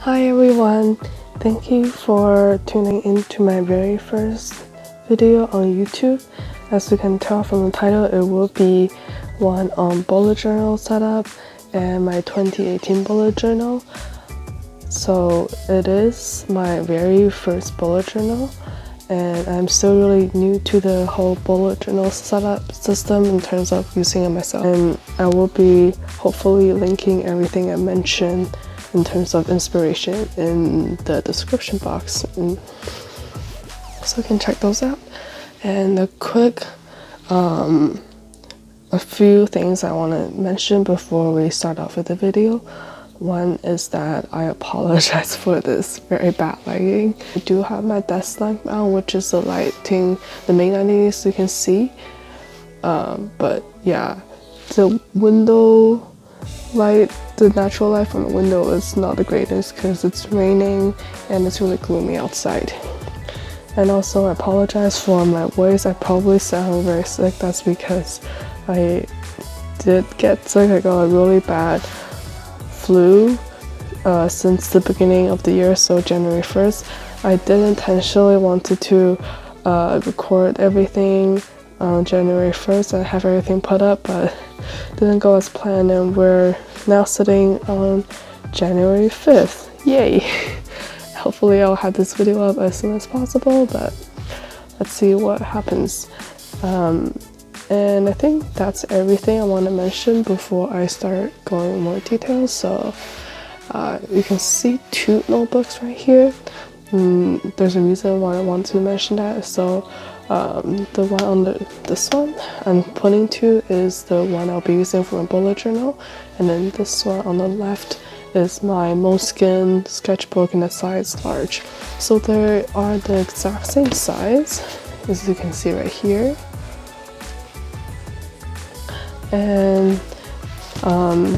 Hi everyone, thank you for tuning into my very first video on YouTube. As you can tell from the title, it will be one on bullet journal setup and my 2018 bullet journal. So it is my very first bullet journal, and I'm still really new to the whole bullet journal setup system in terms of using it myself. And I will be hopefully linking everything I mentioned in terms of inspiration in the description box, and so you can check those out. And a few things I want to mention before we start off with the video. One is that I apologize for this very bad lighting. I do have my desk lamp on, which is the lighting, the main lighting so you can see. But yeah, the window light, the natural light from the window is not the greatest because it's raining and it's really gloomy outside. And also I apologize for my voice. I probably sound very sick. That's because I did get sick. I got a really bad flu since the beginning of the year, so January 1st. I did intentionally wanted to record everything on January 1st and have everything put up, but didn't go as planned, and we're now sitting on January 5th. Yay! Hopefully I'll have this video up as soon as possible, but let's see what happens. And I think that's everything I want to mention before I start going in more details. So you can see two notebooks right here. There's a reason why I want to mention that. So the one on this one I'm pointing to is the one I'll be using for my bullet journal, and then this one on the left is my Moleskine sketchbook in the size large. So they are the exact same size, as you can see right here. And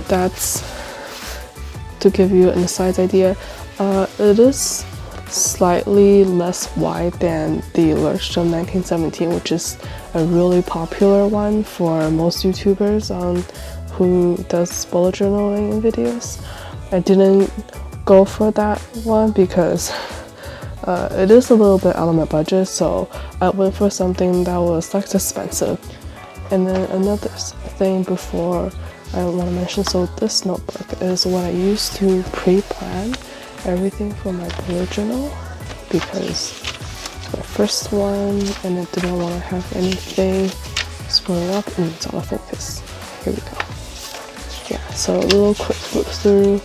that's to give you an size idea. It is slightly less wide than the Leuchtturm 1917, which is a really popular one for most YouTubers who does bullet journaling videos. I didn't go for that one because it is a little bit out of my budget, so I went for something that was less expensive. And then another thing before I want to mention, so this notebook is what I use to pre-plan everything for my bullet journal, because my first one and I didn't want to have anything screwing up, and it's out of focus. Here we go. Yeah, so a little quick look through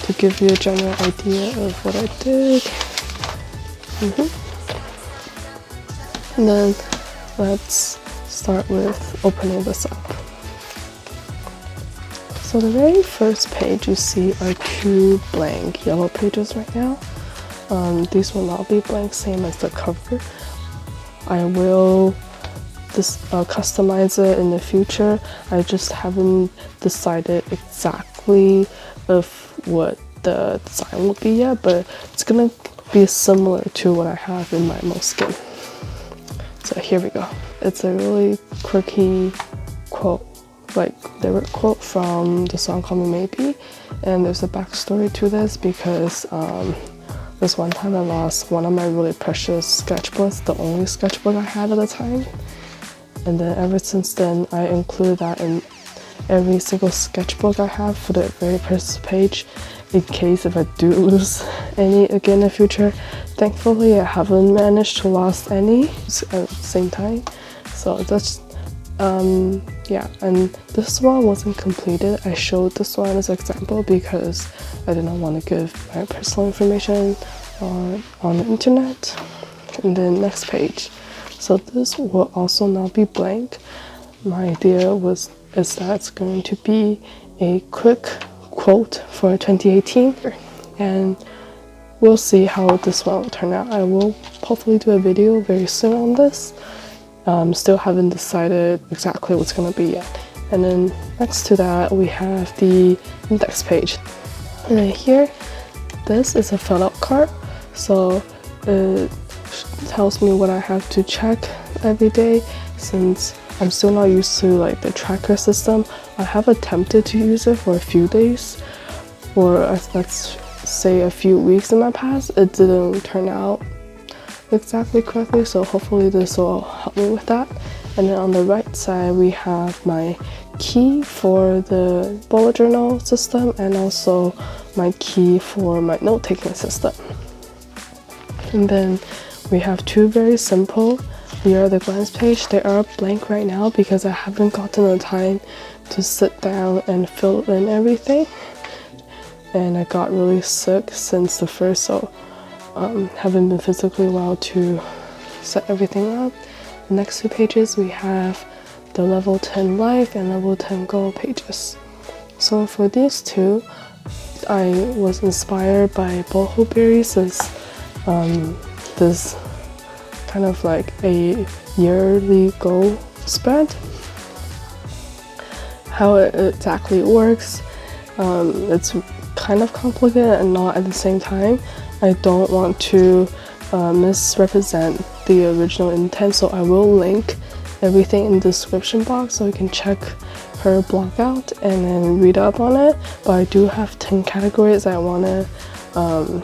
to give you a general idea of what I did. And then let's start with opening this up. So the very first page you see are two blank yellow pages right now. These will not be blank, same as the cover. I will customize it in the future. I just haven't decided exactly of what the design will be yet, but it's gonna be similar to what I have in my Moleskine. So here we go. It's a really quirky quote, like lyric quote from the song Call Me Maybe, and there's a backstory to this because this one time I lost one of my really precious sketchbooks, the only sketchbook I had at the time, and then ever since then I include that in every single sketchbook I have for the very first page in case if I do lose any again in the future. Thankfully I haven't managed to lose any at the same time, so that's yeah. And this one wasn't completed. I showed this one as an example because I didn't want to give my personal information on the internet. And then next page, so this will also not be blank. My idea is that it's going to be a quick quote for 2018, and we'll see how this one will turn out. I will hopefully do a video very soon on this. Still haven't decided exactly what's going to be yet. And then next to that we have the index page, and then here this is a fill-out card, so it tells me what I have to check every day. Since I'm still not used to like the tracker system, I have attempted to use it for a few days, or that's say a few weeks in my past, it didn't turn out exactly correctly, so hopefully this will help me with that. And then on the right side we have my key for the bullet journal system and also my key for my note-taking system. And then we have two very simple Here are the glance page. They are blank right now because I haven't gotten the time to sit down and fill in everything. And I got really sick since the first, so haven't been physically well to set everything up. The next two pages we have the level 10 life and level 10 goal pages. So for these two, I was inspired by boho berries, this kind of like a yearly goal spread. How it exactly works, it's kind of complicated and not at the same time. I don't want to misrepresent the original intent, so I will link everything in the description box so you can check her blog out and then read up on it. But I do have 10 categories I want to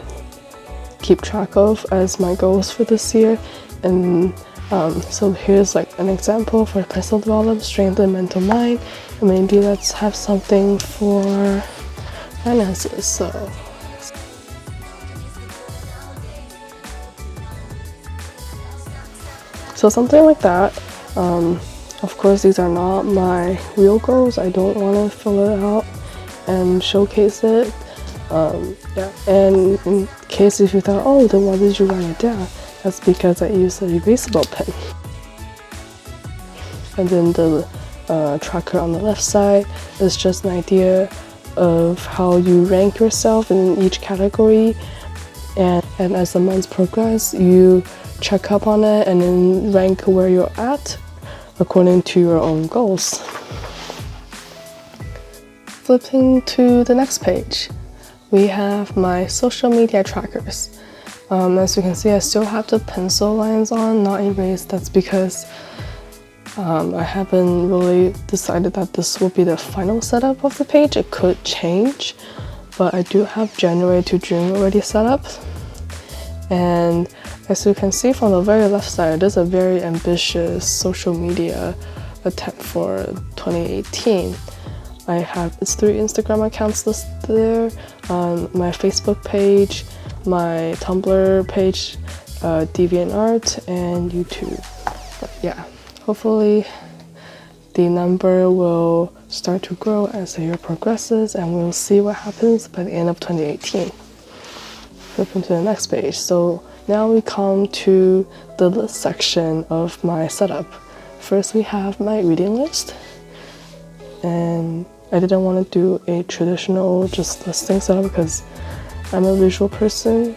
keep track of as my goals for this year. And so here's like an example for personal development, strength and mental mind, and maybe let's have something for finances. So something like that. Of course, these are not my real goals. I don't want to fill it out and showcase it. Yeah. And in case if you thought, oh, then why did you write it down? That's because I used a erasable pen. And then the tracker on the left side is just an idea of how you rank yourself in each category. And as the months progress, you check up on it and then rank where you're at according to your own goals. Flipping to the next page, we have my social media trackers. As you can see, I still have the pencil lines on, not erased. That's because I haven't really decided that this will be the final setup of the page. It could change, but I do have January to June already set up. And as you can see from the very left side, there's a very ambitious social media attempt for 2018. I have 3 Instagram accounts listed there, my Facebook page, my Tumblr page, DeviantArt, and YouTube. But yeah, hopefully the number will start to grow as the year progresses, and we'll see what happens by the end of 2018. Flipping to the next page. So now we come to the list section of my setup. First we have my reading list, and I didn't want to do a traditional just listing setup because I'm a visual person,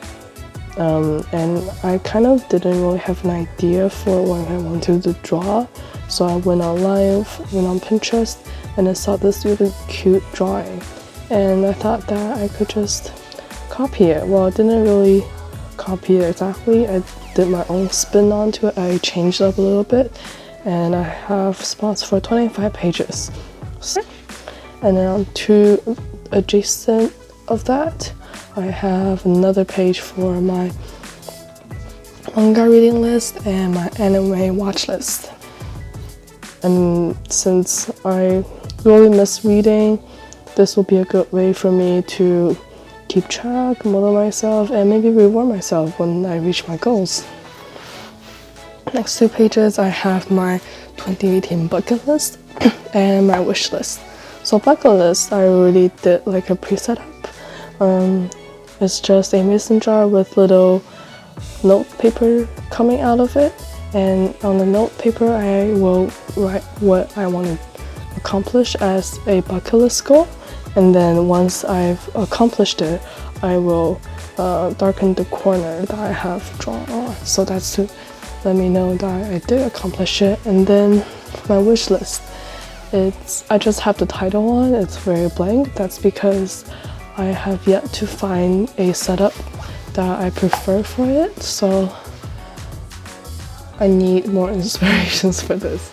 and I kind of didn't really have an idea for what I wanted to draw. So I went online, went on Pinterest, and I saw this really cute drawing, and I thought that I could just copy it. Well, I didn't really copy it exactly. I did my own spin onto it. I changed it up a little bit, and I have spots for 25 pages. And then on to adjacent of that, I have another page for my manga reading list and my anime watch list. And since I really miss reading, this will be a good way for me to keep track, motivate myself, and maybe reward myself when I reach my goals. Next 2 pages, I have my 2018 bucket list and my wish list. So bucket list, I already did like a pre-setup. It's just a mason jar with little note paper coming out of it, and on the note paper I will write what I want to accomplish as a bucket list goal, and then once I've accomplished it, I will darken the corner that I have drawn on. So that's to let me know that I did accomplish it. And then my wish list, I just have the title on, it's very blank. That's because I have yet to find a setup that I prefer for it, so I need more inspirations for this.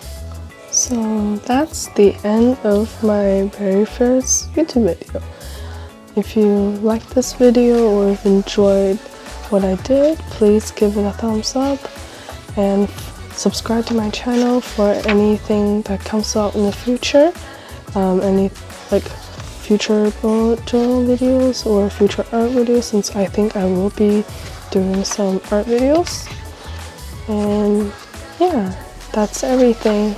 So that's the end of my very first YouTube video. If you liked this video or if enjoyed what I did, please give it a thumbs up and subscribe to my channel for anything that comes out in the future. Any like future bullet journal videos or future art videos, since I think I will be doing some art videos. And yeah, that's everything.